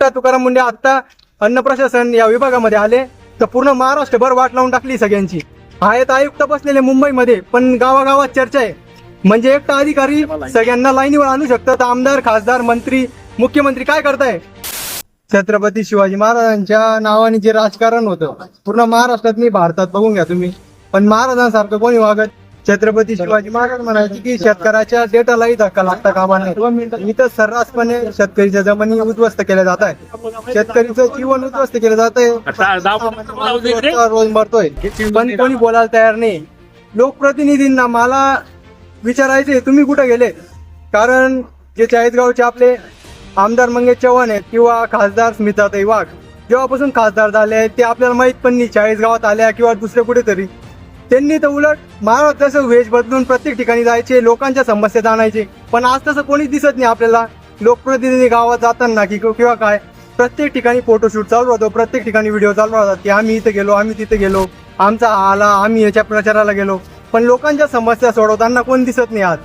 एकटा तुकाराम मुंडे आता अन्न प्रशासन या विभागामध्ये आले तर पूर्ण महाराष्ट्रभर वाट लावून टाकली सगळ्यांची. आहेत आयुक्त बसलेले मुंबईमध्ये, पण गावागावात चर्चा आहे. म्हणजे एकटा अधिकारी सगळ्यांना लाईनीवर आणू शकतात. आमदार, खासदार, मंत्री, मुख्यमंत्री काय करताय? छत्रपती शिवाजी महाराजांच्या नावाने जे राजकारण होतं पूर्ण महाराष्ट्रात नाही, भारतात बघून घ्या तुम्ही, पण महाराजांसारखं कोणी वागत. छत्रपती शिवाजी महाराज म्हणायचे की शेतकऱ्याच्या डेटालाही धक्का लागता कामा नये. इथं सर्रासपणे शेतकरीच्या जमिनी उद्ध्वस्त केल्या जात आहे, शेतकरीचं जीवन उद्ध्वस्त केलं जात आहे, रोज मरतोय, पण कोणी बोलायला तयार नाही. लोकप्रतिनिधींना मला विचारायचे तुम्ही कुठे गेले? कारण जे चाळीसगावचे आपले आमदार मंगेश चव्हाण आहेत किंवा खासदार स्मिताताई वाघ जेव्हापासून खासदार झाले ते आपल्याला माहित पण नाही. चाळीसगावात आल्या किंवा दुसरे कुठेतरी, त्यांनी तर उलट महाराज तसं वेश बदलून प्रत्येक ठिकाणी जायचे, लोकांच्या समस्या जाणायचे. पण आज तसं कोणी दिसत नाही आपल्याला. लोकप्रतिनिधी गावात जाताना किंवा काय प्रत्येक ठिकाणी फोटोशूट चालू राहतो, प्रत्येक ठिकाणी व्हिडिओ चालू राहतात की आम्ही इथं गेलो, आम्ही तिथे गेलो, आमचा आला, आम्ही याच्या प्रचाराला गेलो. पण लोकांच्या समस्या सोडवताना कोण दिसत नाही. आज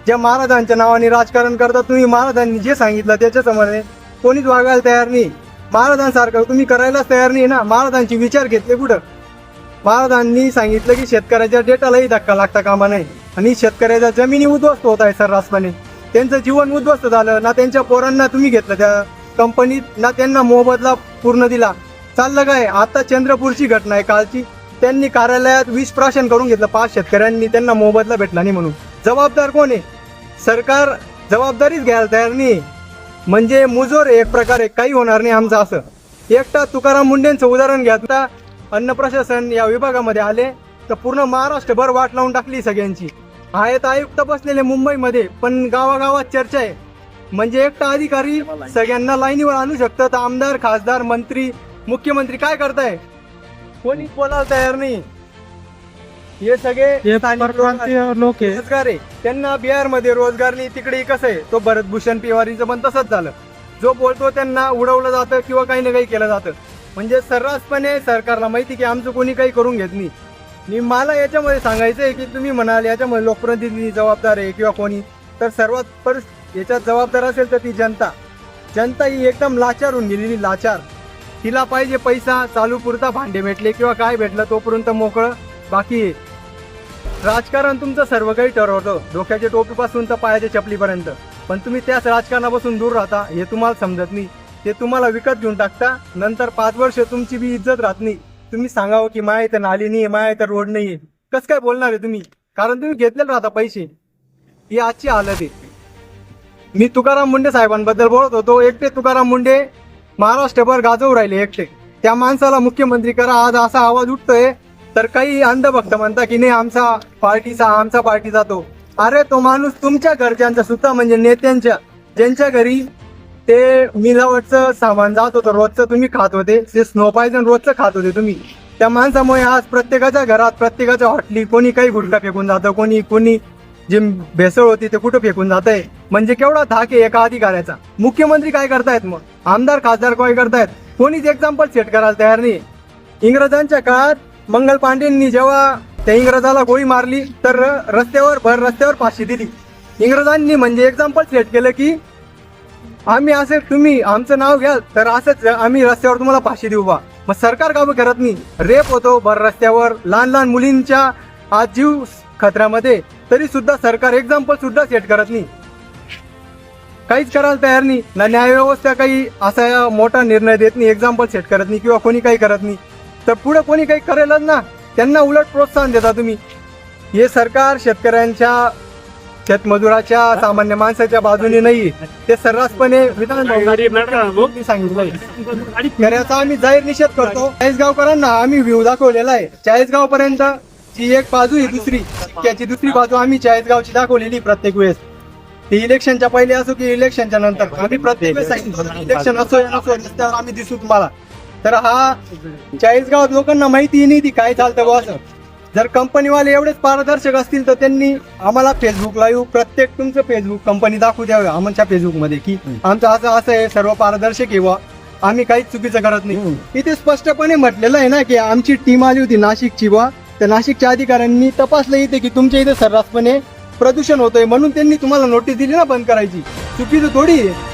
ज्या महाराजांच्या नावाने राजकारण करतात तुम्ही, महाराजांनी जे सांगितलं त्याच्या समोर कोणीच वागायला तयार नाही. महाराजांसारखं तुम्ही करायलाच तयार नाही ना. महाराजांचे विचार घेतले कुठं? महाराजांनी सांगितलं की शेतकऱ्याच्या डेटालाही धक्का लागता कामा नये, आणि शेतकऱ्याच्या जमिनी उद्ध्वस्त होत आहे सर्रासपणे. त्यांचं जीवन उद्ध्वस्त झालं ना. त्यांच्या पोरांना तुम्ही घेतलं त्या कंपनीत, ना त्यांना मोबदला पूर्ण दिला. चाललं काय? आता चंद्रपूरची घटना आहे कालची, त्यांनी कार्यालयात विष प्राशन करून घेतलं 5 शेतकऱ्यांनी, त्यांना मोबदला भेटला नाही म्हणून. जबाबदार कोण आहे? सरकार जबाबदारीच घ्यायला तयार नाही. म्हणजे मुजोर एक प्रकारे, काही होणार नाही आमचं असं. एकटा तुकाराम मुंडेंचं उदाहरण घ्या. अन्न प्रशासन या विभागामध्ये आले तर पूर्ण महाराष्ट्रभर वाट लावून टाकली सगळ्यांची. आहेत आयुक्त बसलेले मुंबईमध्ये, पण गावागावात चर्चा आहे. म्हणजे एकटा अधिकारी सगळ्यांना लाईनीवर आणू शकतात. आमदार, खासदार, मंत्री, मुख्यमंत्री काय करताय? कोणीच बोलायला तयार नाही. हे सगळे लोक रोजगार आहे, त्यांना बिहारमध्ये रोजगार नाही. तिकडे कसं आहे, तो भरतभूषण तिवारीचं पण तसंच झालं. जो बोलतो त्यांना उडवलं जातं किंवा काही ना काही केलं जातं. म्हणजे सर्रासपणे सरकारला माहिती की आमचं कोणी काही करून घेत नाही. आणि मला याच्यामध्ये सांगायचं आहे की तुम्ही म्हणाल याच्यामध्ये लोकप्रतिनिधी जबाबदार आहे किंवा कोणी, तर सर्वात याच्यात जबाबदार असेल तर ती जनता ही एकदम लाचार होऊन गेलेली. लाचार. तिला पाहिजे पैसा, चालू पुरता भांडे भेटले किंवा काय भेटलं तोपर्यंत मोकळं. बाकी राजकारण तुमचं सर्व काही ठरवतं, डोक्याच्या टोपीपासून तर पायाच्या चपलीपर्यंत. पण तुम्ही त्याच राजकारणापासून दूर राहता हे तुम्हाला समजत नाही. ते तुम्हाला विकत घेऊन टाकता. नंतर 5 वर्ष तुमची बी इज्जत राहत नाही. तुम्ही सांगावं की माय तर नाली नाही, माय तर रोड नाही, कसं काय बोलणार आहे तुम्ही? कारण तुम्ही घेतलेले राहता पैसे. ही आजची हालत आहे. मी तुकाराम मुंडे साहेबांबद्दल बोलत होतो. एकटे तुकाराम मुंडे महाराष्ट्रभर गाजवू राहिले एकटे. त्या माणसाला मुख्यमंत्री करा. आज असा आवाज उठतोय तर काही अंधभक्त म्हणता की नाही आमचा पार्टी जातो. अरे तो माणूस तुमच्या घरच्यांचा सुद्धा, म्हणजे नेत्यांच्या, ज्यांच्या घरी ते मिलावटचं सामान जात होतं रोजचं, तुम्ही खात होते. ते स्नो पॉयझन रोजचं खात होते तुम्ही. त्या माणसामुळे आज प्रत्येकाच्या घरात, प्रत्येकाच्या हॉटेली कोणी काही गुटखा फेकून जातं, कोणी जी भेसळ होती ते कुठं फेकून जात आहे. म्हणजे केवढा धाक आहे एका अधिकाऱ्याचा. मुख्यमंत्री काय करतायत मग? आमदार, खासदार काय करतायत? कोणीच एक्झाम्पल सेट करायला तयार नाही. इंग्रजांच्या काळात मंगल पांडेंनी जेव्हा त्या इंग्रजाला गोळी मारली तर रस्त्यावर फाशी दिली. इंग्रजांनी म्हणजे एक्झाम्पल सेट केलं की आम्ही असे, तुम्ही आमचं नाव घ्याल तर असंच आम्ही रस्त्यावर तुम्हाला फाशी देऊ बा. मग सरकार काम करत नाही. रेप होतो भर रस्त्यावर, लहान मुलींच्या आज जीव खतऱ्यामध्ये, तरी सुद्धा सरकार एक्झाम्पल सुद्धा सेट करत नाही. काहीच करायला तयार नाही. ना न्यायव्यवस्था काही असा मोठा निर्णय देत नाही, एक्झाम्पल सेट करत नाही किंवा कोणी काही करत नाही. तर पुढे कोणी काही करेलच ना. त्यांना उलट प्रोत्साहन देता तुम्ही. हे सरकार शेतकऱ्यांच्या, शेतमजुराच्या, सामान्य माणसाच्या बाजूने नाही. ते सर्रासपणे सांगितलंय शेतकऱ्याचा आम्ही जाहीर निषेध करतो. चाळीसगावकरांना आम्ही व्ह्यू दाखवलेला आहे. चाळीसगाव पर्यंत ची एक बाजू ही त्याची दुसरी बाजू आम्ही चाळीसगावची दाखवलेली प्रत्येक वेळेस. ते इलेक्शनच्या पहिले असो की इलेक्शनच्या नंतर आम्ही प्रत्येक वेळेस इलेक्शन असो या नसो रस्त्यावर आम्ही दिसू तुम्हाला. तर हा चाळीसगावात लोकांना माहिती नाही ती काय चालतं बा असं. जर कंपनीवाले एवढेच पारदर्शक असतील तर त्यांनी आम्हाला फेसबुक लाईव्ह प्रत्येक तुमचं फेसबुक कंपनी दाखवू द्यावं आमच्या फेसबुकमध्ये की आमचं असं आहे, सर्व पारदर्शक आहे वा, आम्ही काहीच चुकीचं करत नाही. इथे स्पष्टपणे म्हटलेलं आहे ना की आमची टीम आली होती नाशिकची वा, त्या नाशिकच्या अधिकाऱ्यांनी तपासलं इथे की तुमच्या इथे सर्रासपणे प्रदूषण होतंय म्हणून त्यांनी तुम्हाला नोटीस दिली ना बंद करायची. चुकीचं थोडी आहे.